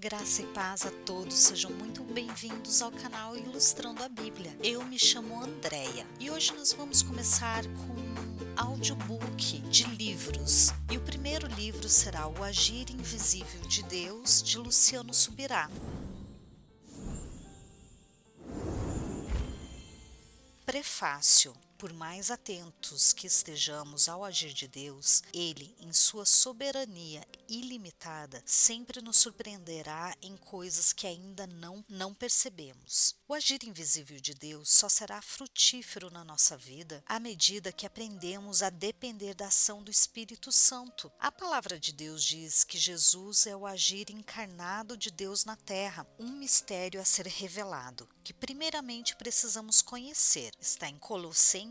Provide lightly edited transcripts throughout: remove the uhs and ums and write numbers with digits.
Graça e paz a todos, sejam muito bem-vindos ao canal Ilustrando a Bíblia. Eu me chamo Andréia e hoje nós vamos começar com um audiobook de livros. E o primeiro livro será O Agir Invisível de Deus, de Luciano Subirá. Prefácio. Por mais atentos que estejamos ao agir de Deus, Ele, em sua soberania ilimitada, sempre nos surpreenderá em coisas que ainda não percebemos. O agir invisível de Deus só será frutífero na nossa vida à medida que aprendemos a depender da ação do Espírito Santo. A palavra de Deus diz que Jesus é o agir encarnado de Deus na terra, um mistério a ser revelado, que primeiramente precisamos conhecer. Está em Colossenses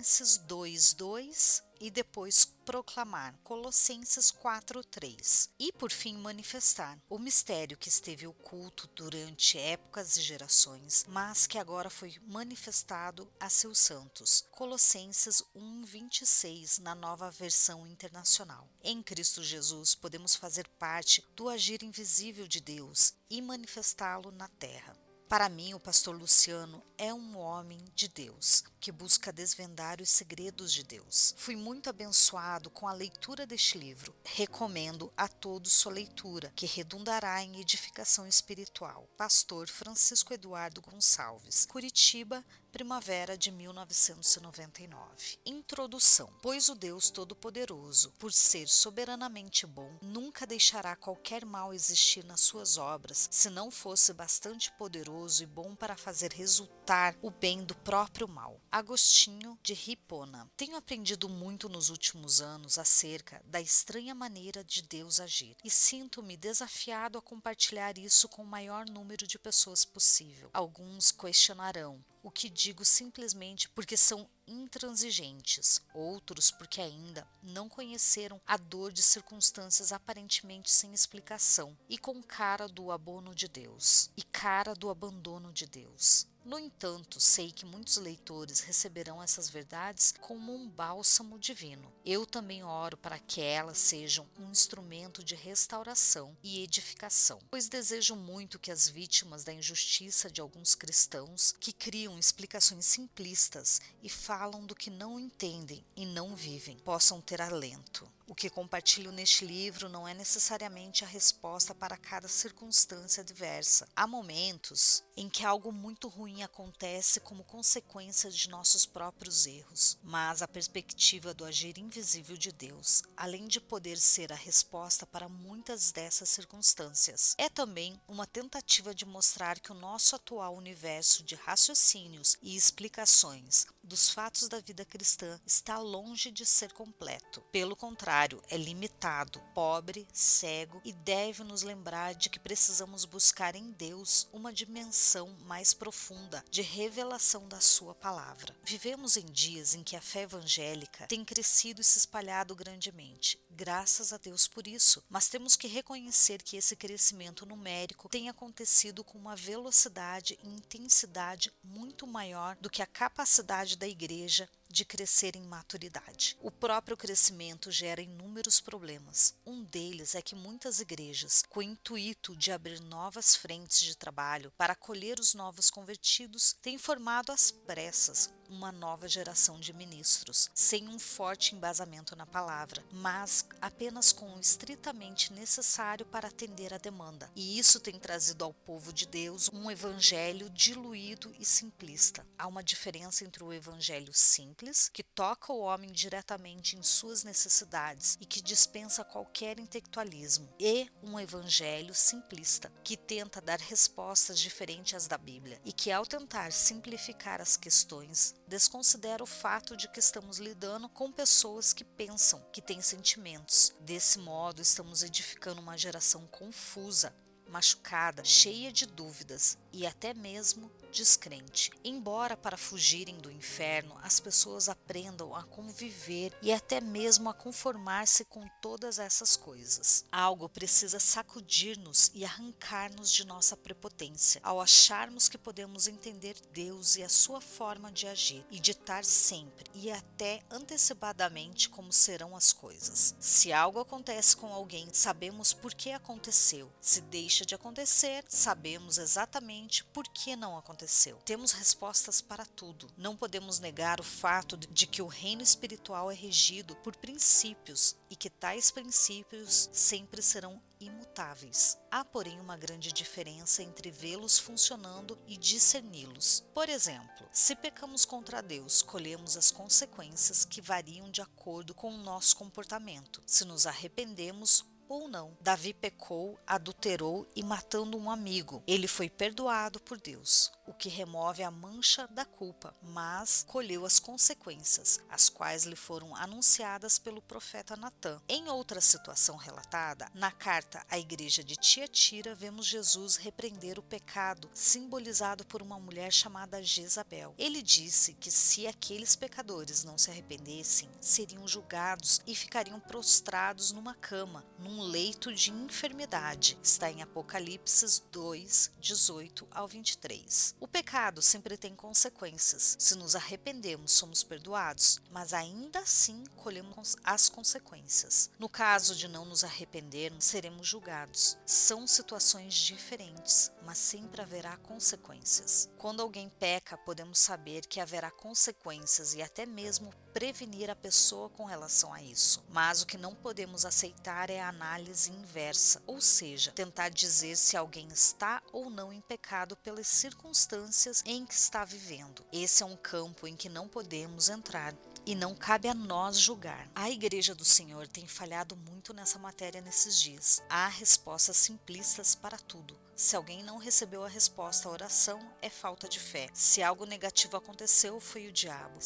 2:2 e depois proclamar, Colossenses 4:3. E por fim manifestar o mistério que esteve oculto durante épocas e gerações, mas que agora foi manifestado a seus santos. Colossenses 1:26 na Nova Versão Internacional. Em Cristo Jesus podemos fazer parte do agir invisível de Deus e manifestá-lo na terra. Para mim, o pastor Luciano é um homem de Deus, que busca desvendar os segredos de Deus. Fui muito abençoado com a leitura deste livro. Recomendo a todos sua leitura, que redundará em edificação espiritual. Pastor Francisco Eduardo Gonçalves, Curitiba, primavera de 1999. Introdução. Pois o Deus Todo-Poderoso, por ser soberanamente bom, nunca deixará qualquer mal existir nas suas obras, se não fosse bastante poderoso e bom para fazer resultar o bem do próprio mal. Agostinho de Hipona. Tenho aprendido muito nos últimos anos acerca da estranha maneira de Deus agir e sinto-me desafiado a compartilhar isso com o maior número de pessoas possível. Alguns questionarão o que digo simplesmente porque são intransigentes, outros porque ainda não conheceram a dor de circunstâncias aparentemente sem explicação e com cara do abono de Deus e cara do abandono de Deus. No entanto, sei que muitos leitores receberão essas verdades como um bálsamo divino. Eu também oro para que elas sejam um instrumento de restauração e edificação, pois desejo muito que as vítimas da injustiça de alguns cristãos que criam explicações simplistas e falam do que não entendem e não vivem, possam ter alento. O que compartilho neste livro não é necessariamente a resposta para cada circunstância adversa. Há momentos em que algo muito ruim acontece como consequência de nossos próprios erros, mas a perspectiva do agir invisível de Deus, além de poder ser a resposta para muitas dessas circunstâncias, é também uma tentativa de mostrar que o nosso atual universo de raciocínios e explicações dos fatos da vida cristã está longe de ser completo. Pelo contrário, é limitado, pobre, cego e deve nos lembrar de que precisamos buscar em Deus uma dimensão mais profunda de revelação da sua palavra. Vivemos em dias em que a fé evangélica tem crescido e se espalhado grandemente. Graças a Deus por isso, mas temos que reconhecer que esse crescimento numérico tem acontecido com uma velocidade e intensidade muito maior do que a capacidade da igreja de crescer em maturidade. O próprio crescimento gera inúmeros problemas. Um deles é que muitas igrejas, com o intuito de abrir novas frentes de trabalho para acolher os novos convertidos, têm formado às pressas uma nova geração de ministros, sem um forte embasamento na palavra, mas apenas com o estritamente necessário para atender à demanda. E isso tem trazido ao povo de Deus um evangelho diluído e simplista. Há uma diferença entre o evangelho simples, que toca o homem diretamente em suas necessidades e que dispensa qualquer intelectualismo, e um evangelho simplista, que tenta dar respostas diferentes às da Bíblia e que, ao tentar simplificar as questões, desconsidera o fato de que estamos lidando com pessoas que pensam, que têm sentimentos. Desse modo, estamos edificando uma geração confusa, machucada, cheia de dúvidas e até mesmo descrente. Embora para fugirem do inferno as pessoas aprendam a conviver e até mesmo a conformar-se com todas essas coisas, algo precisa sacudir-nos e arrancar-nos de nossa prepotência, ao acharmos que podemos entender Deus e a sua forma de agir e ditar sempre e até antecipadamente como serão as coisas. Se algo acontece com alguém, sabemos por que aconteceu. Se deixa de acontecer, sabemos exatamente por que não aconteceu. Temos respostas para tudo. Não podemos negar o fato de que o reino espiritual é regido por princípios e que tais princípios sempre serão imutáveis. Há, porém, uma grande diferença entre vê-los funcionando e discerni-los. Por exemplo, se pecamos contra Deus, colhemos as consequências que variam de acordo com o nosso comportamento, se nos arrependemos ou não. Davi pecou, adulterou e matando um amigo. Ele foi perdoado por Deus, o que remove a mancha da culpa, mas colheu as consequências, as quais lhe foram anunciadas pelo profeta Natã. Em outra situação relatada, na carta à igreja de Tiatira, vemos Jesus repreender o pecado simbolizado por uma mulher chamada Jezabel. Ele disse que se aqueles pecadores não se arrependessem, seriam julgados e ficariam prostrados numa cama, num leito de enfermidade. Está em Apocalipse 2, 18 ao 23. O pecado sempre tem consequências. Se nos arrependemos, somos perdoados, mas ainda assim colhemos as consequências. No caso de não nos arrependermos, seremos julgados. São situações diferentes, mas sempre haverá consequências. Quando alguém peca, podemos saber que haverá consequências e até mesmo prevenir a pessoa com relação a isso. Mas o que não podemos aceitar é a análise inversa, ou seja, tentar dizer se alguém está ou não em pecado pelas circunstâncias em que está vivendo. Esse é um campo em que não podemos entrar e não cabe a nós julgar. A Igreja do Senhor tem falhado muito nessa matéria nesses dias. Há respostas simplistas para tudo. Se alguém não recebeu a resposta à oração, é falta de fé. Se algo negativo aconteceu, foi o diabo.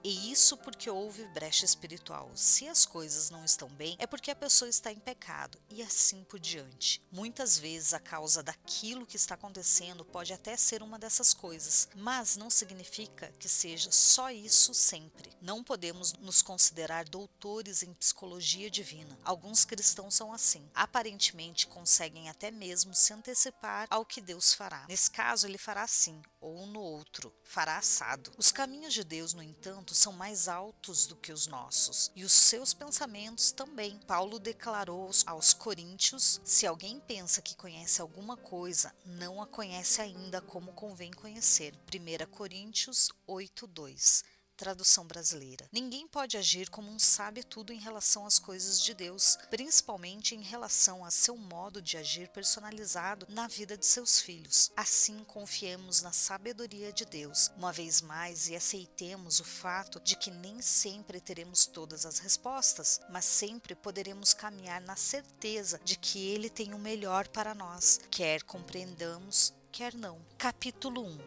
Isso porque houve brecha espiritual. Se as coisas não estão bem, é porque a pessoa está em pecado, e assim por diante. Muitas vezes a causa daquilo que está acontecendo pode até ser uma dessas coisas, mas não significa que seja só isso sempre. Não podemos nos considerar doutores em psicologia divina. Alguns cristãos são assim. Aparentemente conseguem até mesmo se antecipar ao que Deus fará. Nesse caso, ele fará assim, ou no outro, fará assado. Os caminhos de Deus, no entanto, são mais altos do que os nossos, e os seus pensamentos também. Paulo declarou aos Coríntios: se alguém pensa que conhece alguma coisa, não a conhece ainda como convém conhecer. 1 Coríntios 8:2. Tradução brasileira. Ninguém pode agir como um sabe-tudo em relação às coisas de Deus, principalmente em relação a seu modo de agir personalizado na vida de seus filhos. Assim, confiemos na sabedoria de Deus, uma vez mais, e aceitemos o fato de que nem sempre teremos todas as respostas, mas sempre poderemos caminhar na certeza de que Ele tem o melhor para nós, quer compreendamos, quer não. Capítulo 1.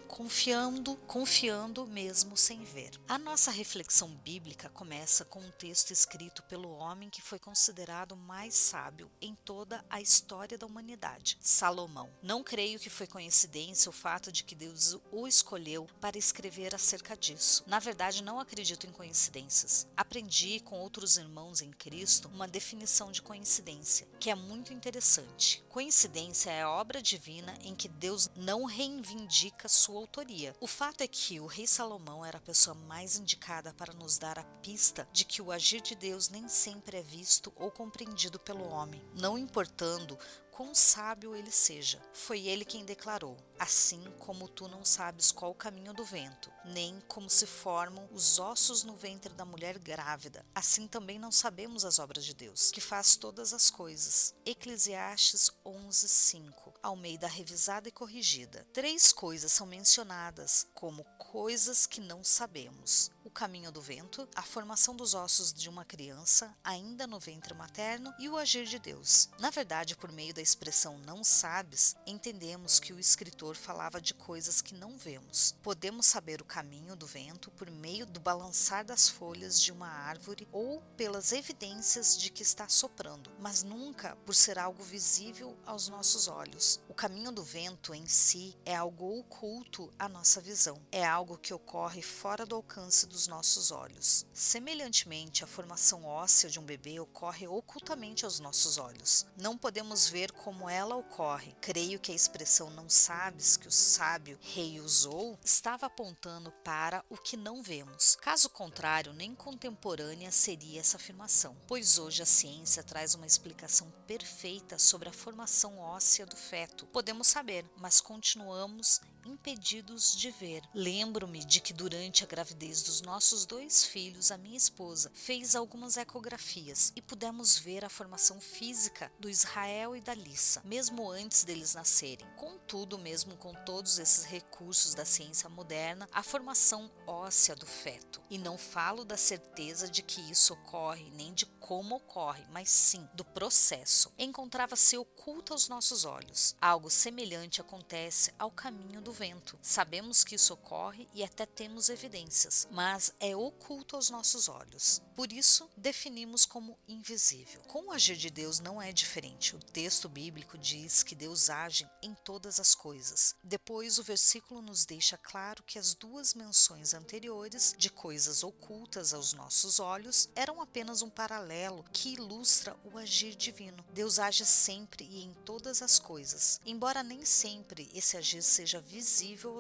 Confiando mesmo sem ver. A nossa reflexão bíblica começa com um texto escrito pelo homem que foi considerado mais sábio em toda a história da humanidade, Salomão. Não creio que foi coincidência o fato de que Deus o escolheu para escrever acerca disso. Na verdade, não acredito em coincidências. Aprendi com outros irmãos em Cristo uma definição de coincidência, que é muito interessante. Coincidência é a obra divina em que Deus não reivindica sua autoria. O fato é que o rei Salomão era a pessoa mais indicada para nos dar a pista de que o agir de Deus nem sempre é visto ou compreendido pelo homem, não importando quão sábio ele seja. Foi ele quem declarou: assim como tu não sabes qual o caminho do vento, nem como se formam os ossos no ventre da mulher grávida, assim também não sabemos as obras de Deus, que faz todas as coisas. Eclesiastes 11:5, Almeida revisada e corrigida. 3 coisas são mencionadas como coisas que não sabemos: o caminho do vento, a formação dos ossos de uma criança ainda no ventre materno e o agir de Deus. Na verdade, por meio da expressão não sabes, entendemos que o escritor falava de coisas que não vemos. Podemos saber o caminho do vento por meio do balançar das folhas de uma árvore ou pelas evidências de que está soprando, mas nunca por ser algo visível aos nossos olhos. O caminho do vento em si é algo oculto à nossa visão, é algo que ocorre fora do alcance dos nossos olhos. Semelhantemente, a formação óssea de um bebê ocorre ocultamente aos nossos olhos. Não podemos ver como ela ocorre. Creio que a expressão não sabes que o sábio rei usou estava apontando para o que não vemos. Caso contrário, nem contemporânea seria essa afirmação, pois hoje a ciência traz uma explicação perfeita sobre a formação óssea do feto. Podemos saber, mas continuamos impedidos de ver. Lembro-me de que durante a gravidez dos nossos 2 filhos, a minha esposa fez algumas ecografias e pudemos ver a formação física do Israel e da Lissa, mesmo antes deles nascerem. Contudo, mesmo com todos esses recursos da ciência moderna, a formação óssea do feto. E não falo da certeza de que isso ocorre, nem de como ocorre, mas sim do processo. Encontrava-se oculta aos nossos olhos. Algo semelhante acontece ao caminho do vento. Sabemos que isso ocorre e até temos evidências, mas é oculto aos nossos olhos. Por isso, definimos como invisível. Com o agir de Deus não é diferente. O texto bíblico diz que Deus age em todas as coisas. Depois, o versículo nos deixa claro que as 2 menções anteriores de coisas ocultas aos nossos olhos eram apenas um paralelo que ilustra o agir divino. Deus age sempre e em todas as coisas, embora nem sempre esse agir seja visível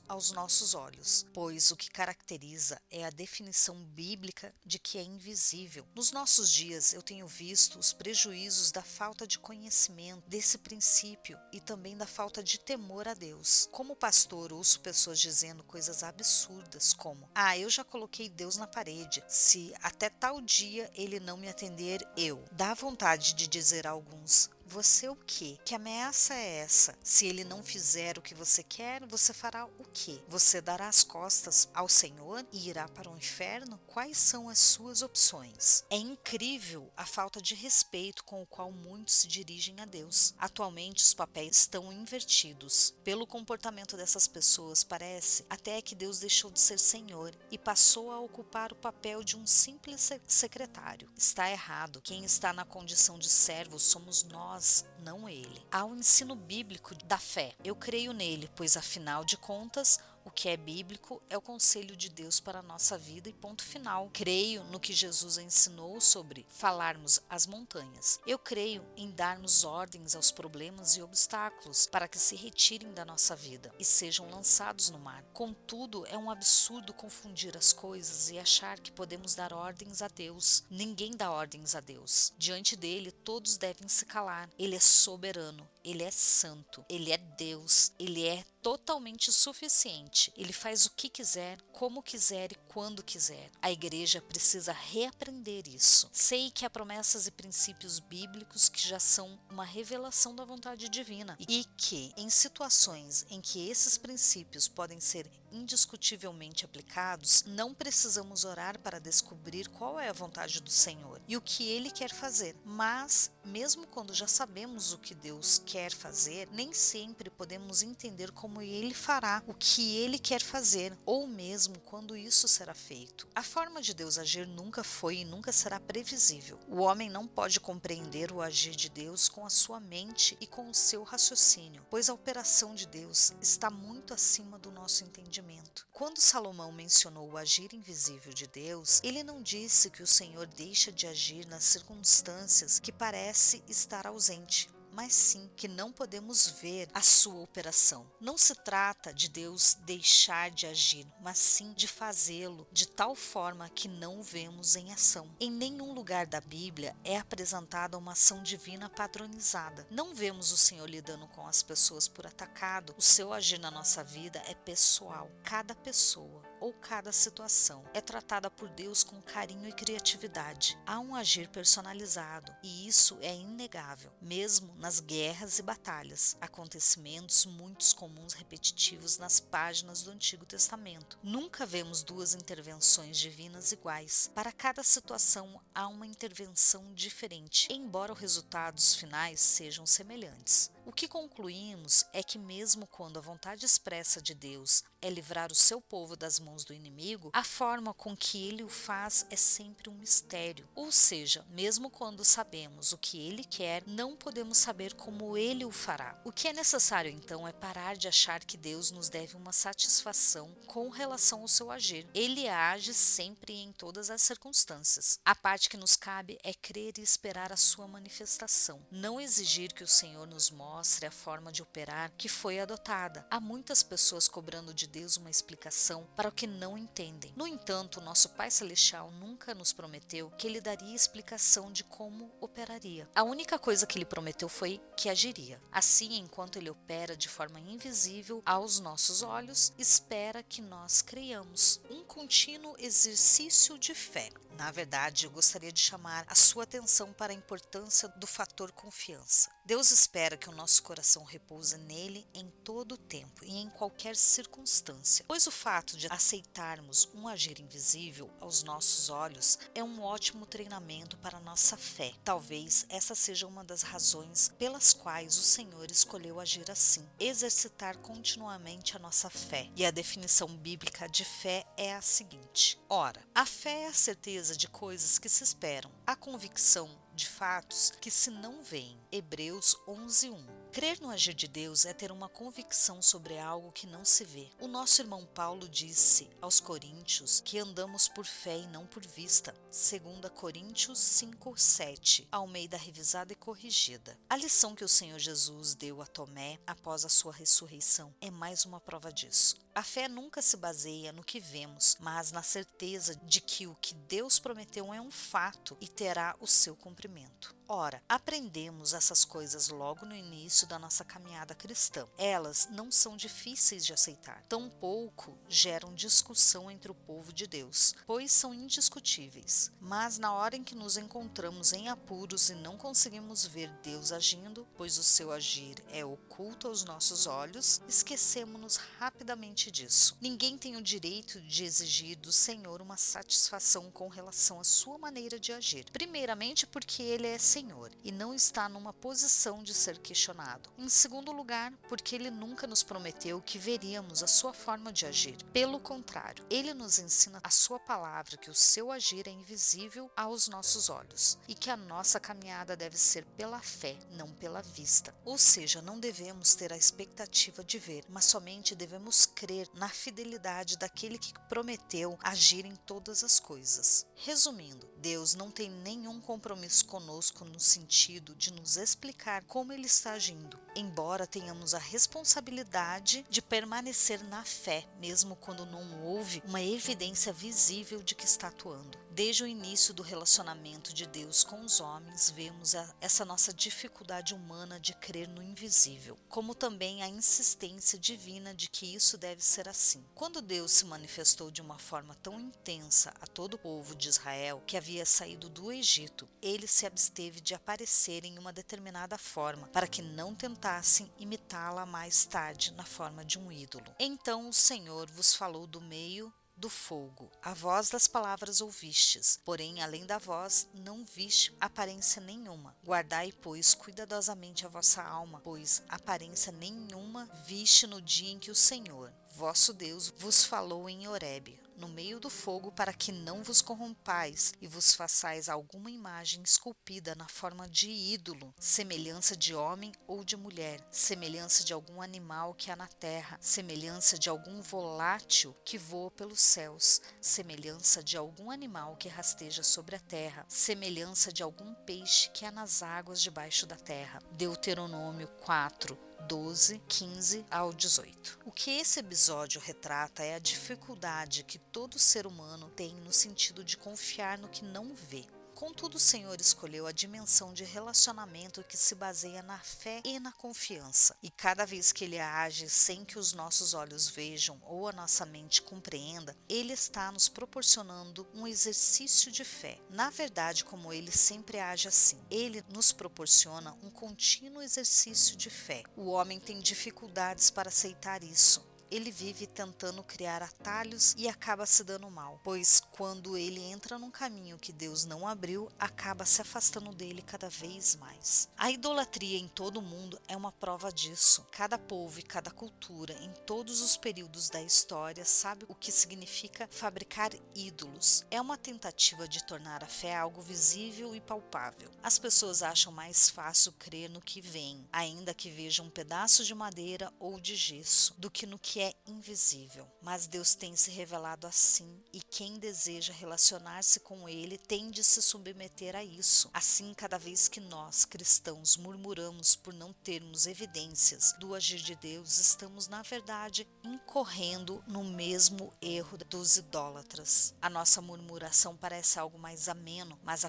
aos nossos olhos, pois o que caracteriza é a definição bíblica de que é invisível. Nos nossos dias eu tenho visto os prejuízos da falta de conhecimento desse princípio e também da falta de temor a Deus. Como pastor, ouço pessoas dizendo coisas absurdas como: eu já coloquei Deus na parede, se até tal dia ele não me atender, eu. Dá vontade de dizer a alguns: você o quê? Que ameaça é essa? Se ele não fizer o que você quer, você fará o quê? Você dará as costas ao Senhor e irá para o inferno? Quais são as suas opções? É incrível a falta de respeito com o qual muitos se dirigem a Deus. Atualmente os papéis estão invertidos. Pelo comportamento dessas pessoas, parece até que Deus deixou de ser Senhor e passou a ocupar o papel de um simples secretário. Está errado. Quem está na condição de servo somos nós, não ele. Há o ensino bíblico da fé. Eu creio nele, pois afinal de contas, o que é bíblico é o conselho de Deus para a nossa vida e ponto final. Creio no que Jesus ensinou sobre falarmos às montanhas. Eu creio em darmos ordens aos problemas e obstáculos para que se retirem da nossa vida e sejam lançados no mar. Contudo, é um absurdo confundir as coisas e achar que podemos dar ordens a Deus. Ninguém dá ordens a Deus. Diante dele, todos devem se calar. Ele é soberano, ele é santo, ele é Deus, ele é totalmente suficiente. Ele faz o que quiser, como quiser e quando quiser. A igreja precisa reaprender isso. Sei que há promessas e princípios bíblicos que já são uma revelação da vontade divina e que, em situações em que esses princípios podem ser indiscutivelmente aplicados, não precisamos orar para descobrir qual é a vontade do Senhor e o que Ele quer fazer. Mas, mesmo quando já sabemos o que Deus quer fazer, nem sempre podemos entender como Ele fará o que Ele quer fazer, ou mesmo quando isso será feito. A forma de Deus agir nunca foi e nunca será previsível. O homem não pode compreender o agir de Deus com a sua mente e com o seu raciocínio, pois a operação de Deus está muito acima do nosso entendimento. Quando Salomão mencionou o agir invisível de Deus, ele não disse que o Senhor deixa de agir nas circunstâncias que parece estar ausente, mas sim que não podemos ver a sua operação. Não se trata de Deus deixar de agir, mas sim de fazê-lo de tal forma que não o vemos em ação. Em nenhum lugar da Bíblia é apresentada uma ação divina padronizada. Não vemos o Senhor lidando com as pessoas por atacado. O seu agir na nossa vida é pessoal. Cada pessoa ou cada situação é tratada por Deus com carinho e criatividade. Há um agir personalizado, e isso é inegável, mesmo nas guerras e batalhas, acontecimentos muito comuns repetitivos nas páginas do Antigo Testamento. Nunca vemos duas intervenções divinas iguais. Para cada situação há uma intervenção diferente, embora os resultados finais sejam semelhantes. O que concluímos é que mesmo quando a vontade expressa de Deus é livrar o seu povo das mãos do inimigo, a forma com que ele o faz é sempre um mistério. Ou seja, mesmo quando sabemos o que ele quer, não podemos saber como ele o fará. O que é necessário então é parar de achar que Deus nos deve uma satisfação com relação ao seu agir. Ele age sempre e em todas as circunstâncias. A parte que nos cabe é crer e esperar a sua manifestação, não exigir que o Senhor nos mostre a forma de operar que foi adotada. Há muitas pessoas cobrando de Deus uma explicação para o que não entendem. No entanto, nosso Pai Celestial nunca nos prometeu que Ele daria explicação de como operaria. A única coisa que Ele prometeu foi que agiria. Assim, enquanto Ele opera de forma invisível aos nossos olhos, espera que nós creiamos. Um contínuo exercício de fé. Na verdade, eu gostaria de chamar a sua atenção para a importância do fator confiança. Deus espera que o nosso coração repouse nele em todo o tempo e em qualquer circunstância, pois o fato de aceitarmos um agir invisível aos nossos olhos é um ótimo treinamento para a nossa fé. Talvez essa seja uma das razões pelas quais o Senhor escolheu agir assim, exercitar continuamente a nossa fé. E a definição bíblica de fé é a seguinte: ora, a fé é a certeza de coisas que se esperam, a convicção de fatos que se não veem. Hebreus 11:1. Crer no agir de Deus é ter uma convicção sobre algo que não se vê. O nosso irmão Paulo disse aos Coríntios que andamos por fé e não por vista. 2 Coríntios 5:7, Almeida revisada e corrigida. A lição que o Senhor Jesus deu a Tomé após a sua ressurreição é mais uma prova disso. A fé nunca se baseia no que vemos, mas na certeza de que o que Deus prometeu é um fato e terá o seu cumprimento. Ora, aprendemos essas coisas logo no início da nossa caminhada cristã. Elas não são difíceis de aceitar, tampouco geram discussão entre o povo de Deus, pois são indiscutíveis. Mas na hora em que nos encontramos em apuros e não conseguimos ver Deus agindo, pois o seu agir é oculto aos nossos olhos, esquecemos-nos rapidamente disso. Ninguém tem o direito de exigir do Senhor uma satisfação com relação à sua maneira de agir. Primeiramente, porque Ele é Senhor e não está numa posição de ser questionado. Em segundo lugar, porque Ele nunca nos prometeu que veríamos a sua forma de agir. Pelo contrário, Ele nos ensina a sua palavra que o seu agir é invisível aos nossos olhos e que a nossa caminhada deve ser pela fé, não pela vista. Ou seja, não devemos ter a expectativa de ver, mas somente devemos crer na fidelidade daquele que prometeu agir em todas as coisas. Resumindo, Deus não tem nenhum compromisso conosco no sentido de nos explicar como Ele está agindo, embora tenhamos a responsabilidade de permanecer na fé, mesmo quando não houve uma evidência visível de que está atuando. Desde o início do relacionamento de Deus com os homens, vemos essa nossa dificuldade humana de crer no invisível, como também a insistência divina de que isso deve ser assim. Quando Deus se manifestou de uma forma tão intensa a todo o povo de Israel que havia saído do Egito, Ele se absteve de aparecer em uma determinada forma, para que não tentassem imitá-la mais tarde na forma de um ídolo. Então o Senhor vos falou do meio do fogo. A voz das palavras ouvistes, porém além da voz não viste aparência nenhuma. Guardai, pois, cuidadosamente a vossa alma, pois aparência nenhuma viste no dia em que o Senhor, vosso Deus, vos falou em Horebe, no meio do fogo, para que não vos corrompais e vos façais alguma imagem esculpida na forma de ídolo, semelhança de homem ou de mulher, semelhança de algum animal que há na terra, semelhança de algum volátil que voa pelos céus, semelhança de algum animal que rasteja sobre a terra, semelhança de algum peixe que há nas águas debaixo da terra. Deuteronômio 4, 12, 15 ao 18. O que esse episódio retrata é a dificuldade que todo ser humano tem no sentido de confiar no que não vê. Contudo, o Senhor escolheu a dimensão de relacionamento que se baseia na fé e na confiança. E cada vez que Ele age sem que os nossos olhos vejam ou a nossa mente compreenda, Ele está nos proporcionando um exercício de fé. Na verdade, como Ele sempre age assim, Ele nos proporciona um contínuo exercício de fé. O homem tem dificuldades para aceitar isso. Ele vive tentando criar atalhos e acaba se dando mal, pois quando ele entra num caminho que Deus não abriu, acaba se afastando dele cada vez mais. A idolatria em todo o mundo é uma prova disso. Cada povo e cada cultura, em todos os períodos da história, sabe o que significa fabricar ídolos. É uma tentativa de tornar a fé algo visível e palpável. As pessoas acham mais fácil crer no que vem, ainda que vejam um pedaço de madeira ou de gesso, do que no que é invisível. Mas Deus tem se revelado assim, e quem deseja relacionar-se com Ele tem de se submeter a isso. Assim, cada vez que nós, cristãos, murmuramos por não termos evidências do agir de Deus, estamos, na verdade, incorrendo no mesmo erro dos idólatras. A nossa murmuração parece algo mais ameno, mas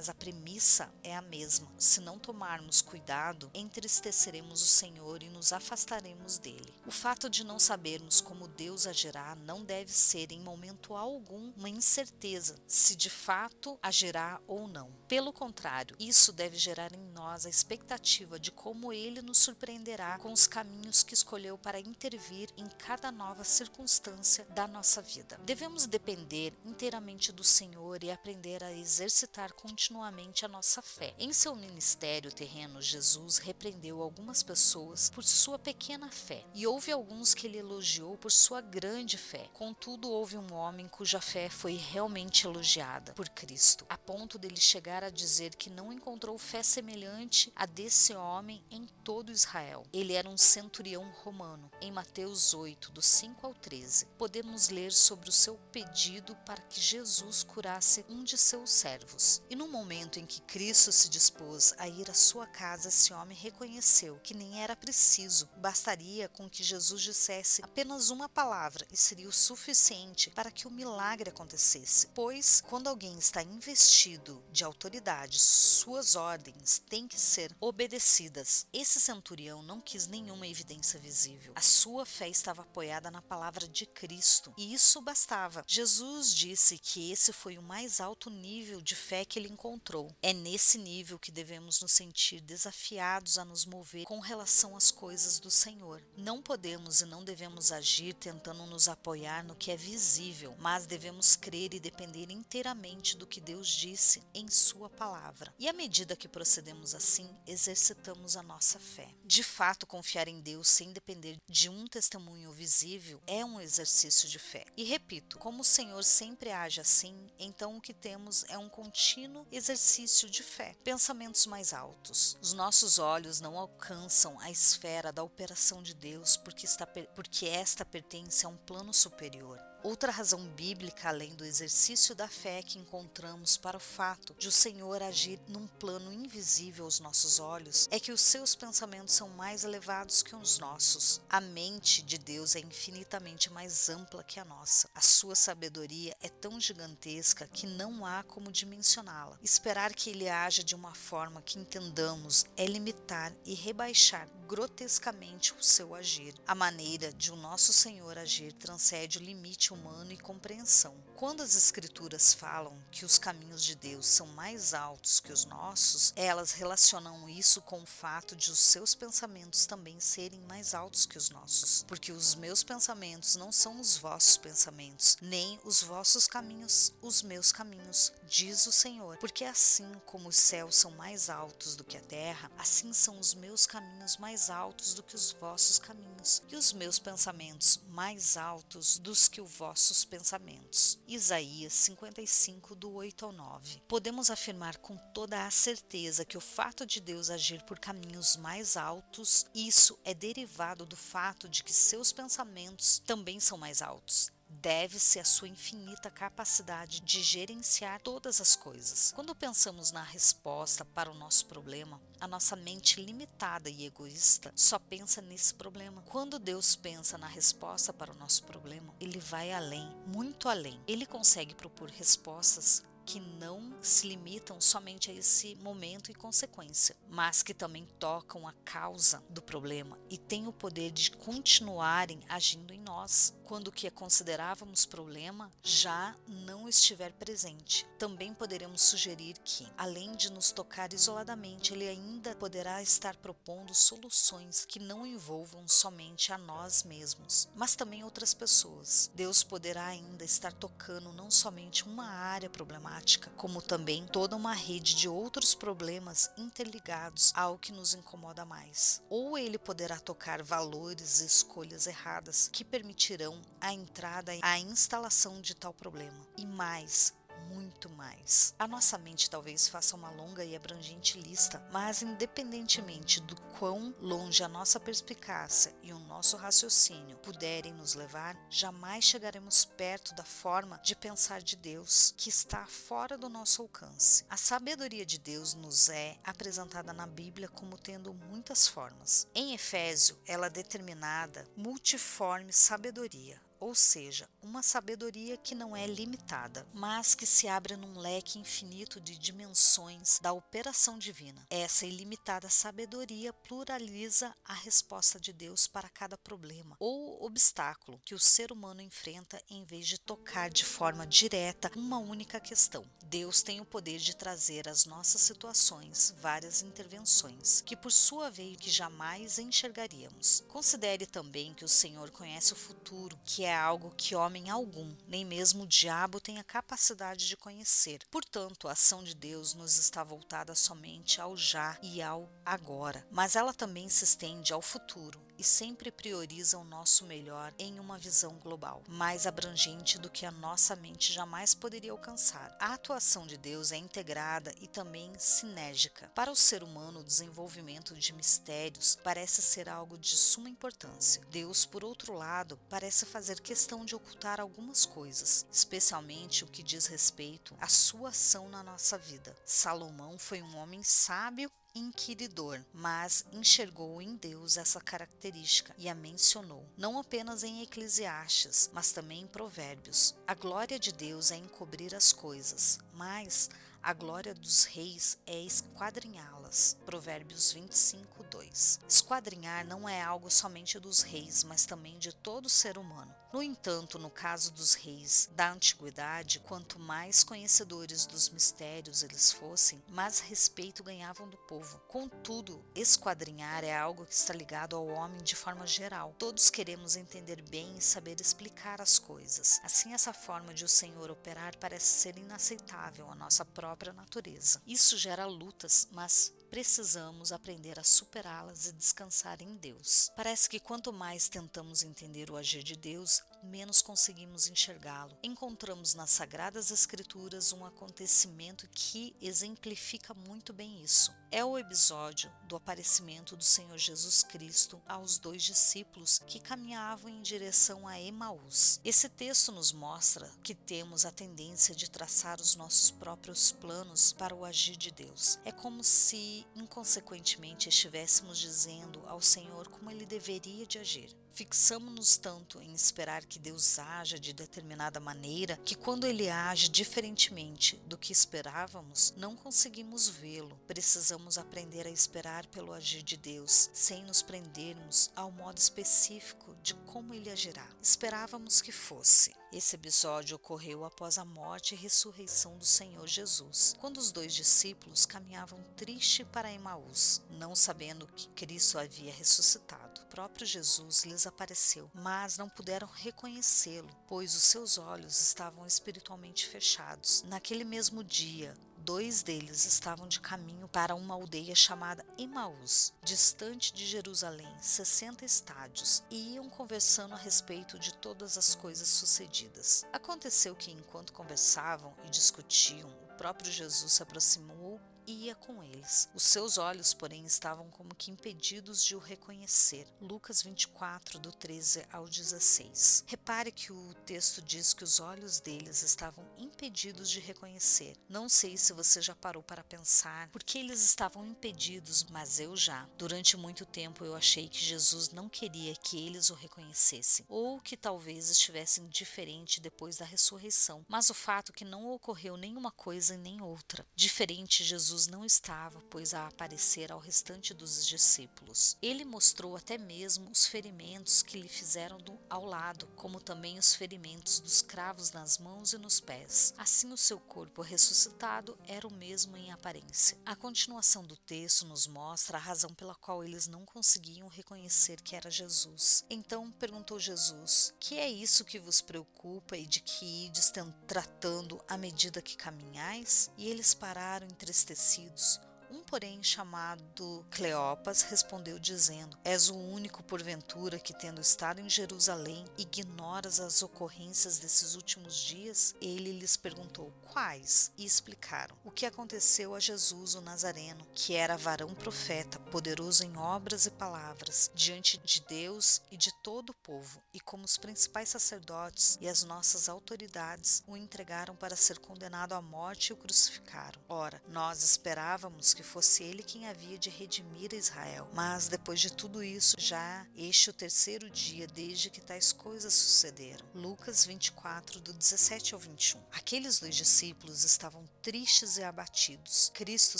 a premissa é a mesma. Se não tomarmos cuidado, entristeceremos o Senhor e nos afastaremos dele. O fato de não sabermos como Deus agirá não deve ser em momento algum uma incerteza se de fato agirá ou não. Pelo contrário, isso deve gerar em nós a expectativa de como Ele nos surpreenderá com os caminhos que escolheu para intervir em cada nova circunstância da nossa vida. Devemos depender inteiramente do Senhor e aprender a exercitar continuamente a nossa fé. Em seu ministério terreno, Jesus repreendeu algumas pessoas por sua pequena fé, e houve alguns que ele elogiou por sua grande fé. Contudo, houve um homem cuja fé foi realmente elogiada por Cristo, a ponto dele chegar a dizer que não encontrou fé semelhante a desse homem em todo Israel. Ele era um centurião romano. Em Mateus 8, do 5 ao 13, podemos ler sobre o seu pedido para que Jesus curasse um de seus servos. E no momento em que Cristo se dispôs a ir à sua casa, esse homem reconheceu que nem era preciso, bastaria com que Jesus dissesse apenas uma palavra e seria o suficiente para que o milagre acontecesse. Pois, quando alguém está investido de autoridade, suas ordens têm que ser obedecidas. Esse centurião não quis nenhuma evidência visível. A sua fé estava apoiada na palavra de Cristo, e isso bastava. Jesus disse que esse foi o mais alto nível de fé que ele encontrou. É nesse nível que devemos nos sentir desafiados a nos mover com relação às coisas do Senhor. Não podemos e não devemos agir tentando nos apoiar no que é visível, mas devemos crer e depender inteiramente do que Deus disse em sua palavra. E à medida que procedemos assim, exercitamos a nossa fé. De fato, confiar em Deus sem depender de um testemunho visível é um exercício de fé. E repito, como o Senhor sempre age assim, então o que temos é um contínuo exercício de fé. Pensamentos mais altos. Os nossos olhos não alcançam a esfera da operação de Deus porque esta pertence a um plano superior. Outra razão bíblica, além do exercício da fé que encontramos para o fato de o Senhor agir num plano invisível aos nossos olhos, é que os seus pensamentos são mais elevados que os nossos. A mente de Deus é infinitamente mais ampla que a nossa. A sua sabedoria é tão gigantesca que não há como dimensioná-la. Esperar que Ele haja de uma forma que entendamos é limitar e rebaixar grotescamente o seu agir. A maneira de o nosso Senhor agir transcende o limite humano e compreensão. Quando as Escrituras falam que os caminhos de Deus são mais altos que os nossos, elas relacionam isso com o fato de os seus pensamentos também serem mais altos que os nossos. Porque os meus pensamentos não são os vossos pensamentos, nem os vossos caminhos os meus caminhos, diz o Senhor. Porque assim como os céus são mais altos do que a terra, assim são os meus caminhos mais altos do que os vossos caminhos, e os meus pensamentos mais altos dos que os vossos pensamentos. Isaías 55, do 8 ao 9. Podemos afirmar com toda a certeza que o fato de Deus agir por caminhos mais altos, isso é derivado do fato de que seus pensamentos também são mais altos. Deve-se à sua infinita capacidade de gerenciar todas as coisas. Quando pensamos na resposta para o nosso problema, a nossa mente limitada e egoísta só pensa nesse problema. Quando Deus pensa na resposta para o nosso problema, Ele vai além, muito além. Ele consegue propor respostas que não se limitam somente a esse momento e consequência, mas que também tocam a causa do problema e têm o poder de continuarem agindo em nós, quando o que considerávamos problema já não estiver presente. Também poderemos sugerir que, além de nos tocar isoladamente, ele ainda poderá estar propondo soluções que não envolvam somente a nós mesmos, mas também outras pessoas. Deus poderá ainda estar tocando não somente uma área problemática, como também toda uma rede de outros problemas interligados ao que nos incomoda mais. Ou ele poderá tocar valores e escolhas erradas que permitirão a entrada e a instalação de tal problema. E mais, muito mais. A nossa mente talvez faça uma longa e abrangente lista, mas independentemente do quão longe a nossa perspicácia e o nosso raciocínio puderem nos levar, jamais chegaremos perto da forma de pensar de Deus, que está fora do nosso alcance. A sabedoria de Deus nos é apresentada na Bíblia como tendo muitas formas. Em Efésio, ela é determinada multiforme sabedoria, ou seja, uma sabedoria que não é limitada, mas que se abre num leque infinito de dimensões da operação divina. Essa ilimitada sabedoria pluraliza a resposta de Deus para cada problema ou obstáculo que o ser humano enfrenta, em vez de tocar de forma direta uma única questão. Deus tem o poder de trazer às nossas situações várias intervenções, que por sua vez que jamais enxergaríamos. Considere também que o Senhor conhece o futuro, que é algo que homem algum, nem mesmo o diabo, tem a capacidade de conhecer. Portanto, a ação de Deus nos está voltada somente ao já e ao agora, mas ela também se estende ao futuro e sempre prioriza o nosso melhor em uma visão global, mais abrangente do que a nossa mente jamais poderia alcançar. A atuação de Deus é integrada e também sinérgica. Para o ser humano, o desenvolvimento de mistérios parece ser algo de suma importância. Deus, por outro lado, parece fazer questão de ocultar algumas coisas, especialmente o que diz respeito à sua ação na nossa vida. Salomão foi um homem sábio e inquiridor, mas enxergou em Deus essa característica e a mencionou, não apenas em Eclesiastes, mas também em Provérbios. A glória de Deus é encobrir as coisas, mas a glória dos reis é esquadrinhá-las. Provérbios 25, 2. Esquadrinhar não é algo somente dos reis, mas também de todo ser humano. No entanto, no caso dos reis da antiguidade, quanto mais conhecedores dos mistérios eles fossem, mais respeito ganhavam do povo. Contudo, esquadrinhar é algo que está ligado ao homem de forma geral. Todos queremos entender bem e saber explicar as coisas. Assim, essa forma de o Senhor operar parece ser inaceitável à nossa própria natureza. Isso gera lutas, mas precisamos aprender a superá-las e descansar em Deus. Parece que quanto mais tentamos entender o agir de Deus, menos conseguimos enxergá-lo. Encontramos nas Sagradas Escrituras um acontecimento que exemplifica muito bem isso. É o episódio do aparecimento do Senhor Jesus Cristo aos 2 discípulos que caminhavam em direção a Emaús. Esse texto nos mostra que temos a tendência de traçar os nossos próprios planos para o agir de Deus. É como se, inconsequentemente, estivéssemos dizendo ao Senhor como ele deveria de agir. Fixamos-nos tanto em esperar que Deus haja de determinada maneira que, quando ele age diferentemente do que esperávamos, não conseguimos vê-lo. Precisamos aprender a esperar pelo agir de Deus, sem nos prendermos ao modo específico de como ele agirá. Esperávamos que fosse. Esse episódio ocorreu após a morte e ressurreição do Senhor Jesus, quando os 2 discípulos caminhavam tristes para Emaús, não sabendo que Cristo havia ressuscitado. O próprio Jesus lhes apareceu, mas não puderam reconhecê-lo, pois os seus olhos estavam espiritualmente fechados. Naquele mesmo dia, 2 deles estavam de caminho para uma aldeia chamada Emaús, distante de Jerusalém, 60 estádios, e iam conversando a respeito de todas as coisas sucedidas. Aconteceu que, enquanto conversavam e discutiam, o próprio Jesus se aproximou ia com eles. Os seus olhos, porém, estavam como que impedidos de o reconhecer. Lucas 24, do 13 ao 16. Repare que o texto diz que os olhos deles estavam impedidos de reconhecer. Não sei se você já parou para pensar por que eles estavam impedidos, mas eu já. Durante muito tempo eu achei que Jesus não queria que eles o reconhecessem, ou que talvez estivessem diferente depois da ressurreição, mas o fato é que não ocorreu nenhuma coisa e nem outra. Diferente Jesus não estava, pois a aparecer ao restante dos discípulos. Ele mostrou até mesmo os ferimentos que lhe fizeram ao lado, como também os ferimentos dos cravos nas mãos e nos pés. Assim o seu corpo ressuscitado era o mesmo em aparência. A continuação do texto nos mostra a razão pela qual eles não conseguiam reconhecer que era Jesus. Então perguntou Jesus: que é isso que vos preocupa e de que ides tratando à medida que caminhais? E eles pararam entristecidos. Um, porém, chamado Cleopas, respondeu dizendo: És o único, porventura, que, tendo estado em Jerusalém, ignoras as ocorrências desses últimos dias? Ele lhes perguntou: quais? E explicaram o que aconteceu a Jesus, o Nazareno, que era varão profeta, poderoso em obras e palavras, diante de Deus e de todo o povo, e como os principais sacerdotes e as nossas autoridades o entregaram para ser condenado à morte e o crucificaram. Ora, nós esperávamos que fosse ele quem havia de redimir Israel. Mas depois de tudo isso, já este o terceiro dia desde que tais coisas sucederam. Lucas 24, do 17 ao 21. Aqueles dois discípulos estavam tristes e abatidos. Cristo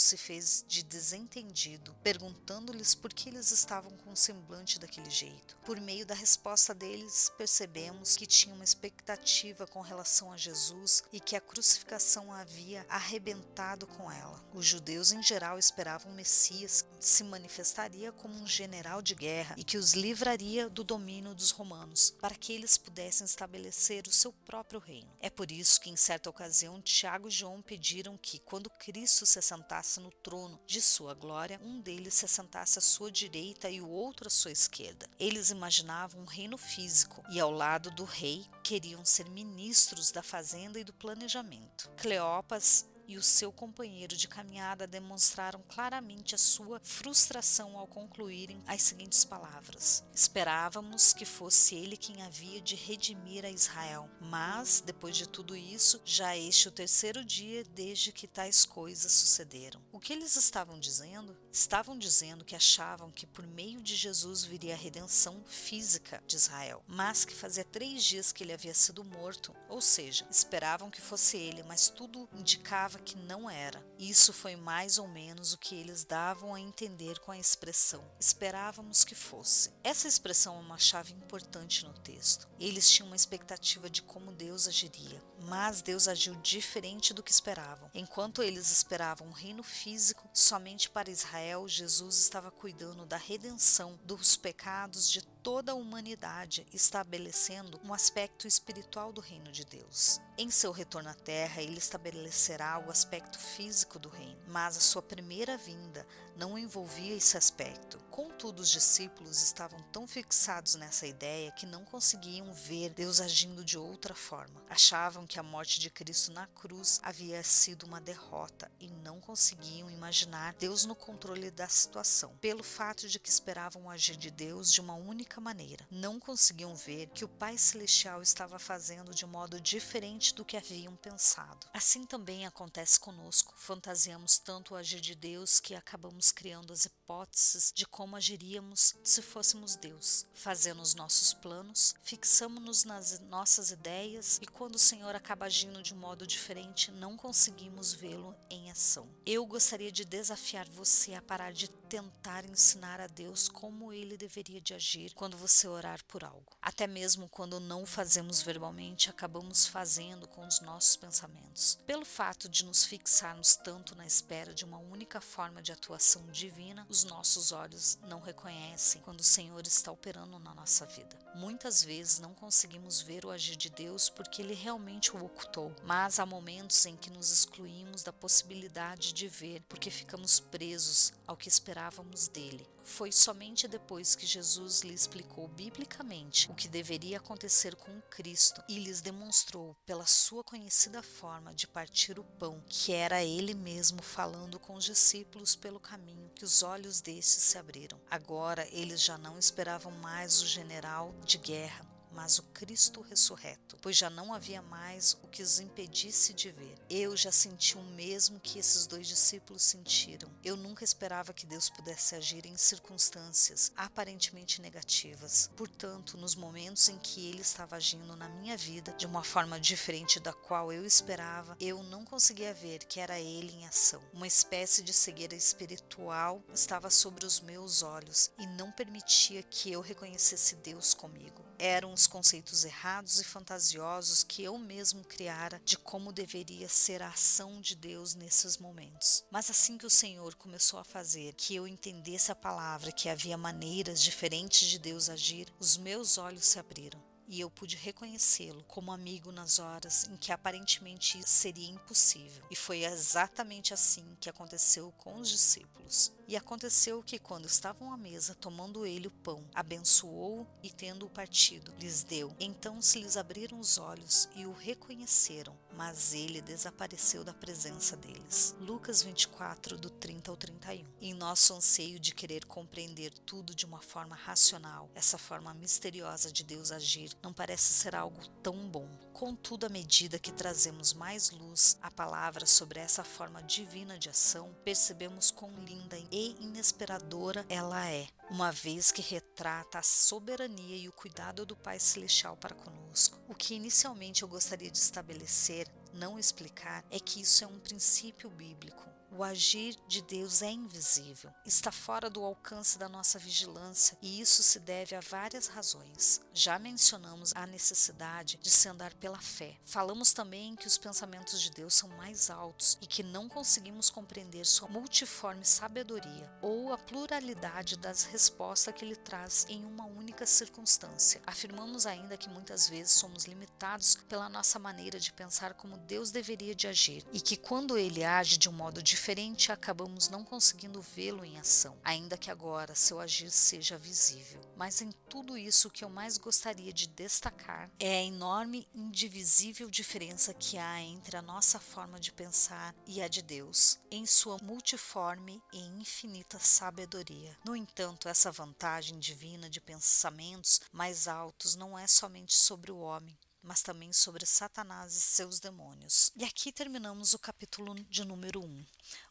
se fez de desentendido, perguntando-lhes por que eles estavam com um semblante daquele jeito. Por meio da resposta deles, percebemos que tinham uma expectativa com relação a Jesus e que a crucificação havia arrebentado com ela. Os judeus em geral esperavam um Messias que se manifestaria como um general de guerra e que os livraria do domínio dos romanos, para que eles pudessem estabelecer o seu próprio reino. É por isso que, em certa ocasião, Tiago e João pediram que, quando Cristo se assentasse no trono de sua glória, um deles se assentasse à sua direita e o outro à sua esquerda. Eles imaginavam um reino físico e, ao lado do rei, queriam ser ministros da fazenda e do planejamento. Cleopas e o seu companheiro de caminhada demonstraram claramente a sua frustração ao concluírem as seguintes palavras: esperávamos que fosse ele quem havia de redimir a Israel, mas, depois de tudo isso, já este é o terceiro dia desde que tais coisas sucederam. O que eles estavam dizendo? Estavam dizendo que achavam que por meio de Jesus viria a redenção física de Israel, mas que fazia 3 dias que ele havia sido morto, ou seja, esperavam que fosse ele, mas tudo indicava que não era. Isso foi mais ou menos o que eles davam a entender com a expressão esperávamos que fosse. Essa expressão é uma chave importante no texto. Eles tinham uma expectativa de como Deus agiria, mas Deus agiu diferente do que esperavam. Enquanto eles esperavam um reino físico somente para Israel, Jesus estava cuidando da redenção dos pecados de toda a humanidade, estabelecendo um aspecto espiritual do reino de Deus. Em seu retorno à terra, ele estabelecerá o aspecto físico do reino, mas a sua primeira vinda não envolvia esse aspecto. Contudo, os discípulos estavam tão fixados nessa ideia que não conseguiam ver Deus agindo de outra forma. Achavam que a morte de Cristo na cruz havia sido uma derrota e não conseguiam imaginar Deus no controle da situação. Pelo fato de que esperavam o agir de Deus de uma única maneira, não conseguiam ver que o Pai Celestial estava fazendo de modo diferente do que haviam pensado. Assim também acontece conosco. Fantasiamos tanto o agir de Deus que acabamos criando as hipóteses de como agiríamos se fôssemos Deus. Fazendo os nossos planos, fixamos-nos nas nossas ideias e quando o Senhor acaba agindo de modo diferente, não conseguimos vê-lo em ação. Eu gostaria de desafiar você a parar de tentar ensinar a Deus como ele deveria de agir quando você orar por algo. Até mesmo quando não o fazemos verbalmente, acabamos fazendo com os nossos pensamentos. Pelo fato de nos fixarmos tanto na espera de uma única forma de atuação divina, os nossos olhos não reconhecem quando o Senhor está operando na nossa vida. Muitas vezes não conseguimos ver o agir de Deus porque ele realmente o ocultou, mas há momentos em que nos excluímos da possibilidade de ver porque ficamos presos ao que esperávamos dele. Foi somente depois que Jesus lhe explicou biblicamente o que deveria acontecer com Cristo e lhes demonstrou, pela sua conhecida forma de partir o pão, então que era ele mesmo falando com os discípulos pelo caminho, que os olhos destes se abriram. Agora eles já não esperavam mais o general de guerra, mas o Cristo ressurreto, pois já não havia mais o que os impedisse de ver. Eu já senti o mesmo que esses dois discípulos sentiram. Eu nunca esperava que Deus pudesse agir em circunstâncias aparentemente negativas. Portanto, nos momentos em que Ele estava agindo na minha vida de uma forma diferente da qual eu esperava, eu não conseguia ver que era Ele em ação. Uma espécie de cegueira espiritual estava sobre os meus olhos e não permitia que eu reconhecesse Deus comigo. Eram os conceitos errados e fantasiosos que eu mesmo criara de como deveria ser a ação de Deus nesses momentos. Mas assim que o Senhor começou a fazer que eu entendesse a palavra, que havia maneiras diferentes de Deus agir, os meus olhos se abriram. E eu pude reconhecê-lo como amigo nas horas em que aparentemente seria impossível. E foi exatamente assim que aconteceu com os discípulos. E aconteceu que quando estavam à mesa, tomando ele o pão, abençoou e tendo-o partido, lhes deu. Então se lhes abriram os olhos e o reconheceram, mas ele desapareceu da presença deles. Lucas 24, do 30 ao 31. Em nosso anseio de querer compreender tudo de uma forma racional, essa forma misteriosa de Deus agir não parece ser algo tão bom. Contudo, à medida que trazemos mais luz à palavra sobre essa forma divina de ação, percebemos quão linda e inesperadora ela é, uma vez que retrata a soberania e o cuidado do Pai Celestial para conosco. O que inicialmente eu gostaria de estabelecer, não explicar, é que isso é um princípio bíblico. O agir de Deus é invisível, está fora do alcance da nossa vigilância e isso se deve a várias razões. Já mencionamos a necessidade de se andar pela fé. Falamos também que os pensamentos de Deus são mais altos e que não conseguimos compreender sua multiforme sabedoria ou a pluralidade das respostas que ele traz em uma única circunstância. Afirmamos ainda que muitas vezes somos limitados pela nossa maneira de pensar como Deus deveria de agir e que quando ele age de um modo diferente, acabamos não conseguindo vê-lo em ação, ainda que agora seu agir seja visível. Mas em tudo isso, o que eu mais gostaria de destacar é a enorme, indivisível diferença que há entre a nossa forma de pensar e a de Deus, em sua multiforme e infinita sabedoria. No entanto, essa vantagem divina de pensamentos mais altos não é somente sobre o homem, mas também sobre Satanás e seus demônios. E aqui terminamos o capítulo de número 1.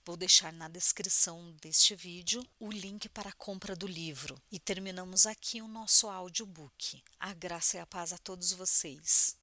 Vou deixar na descrição deste vídeo o link para a compra do livro. E terminamos aqui o nosso audiobook. A graça e a paz a todos vocês.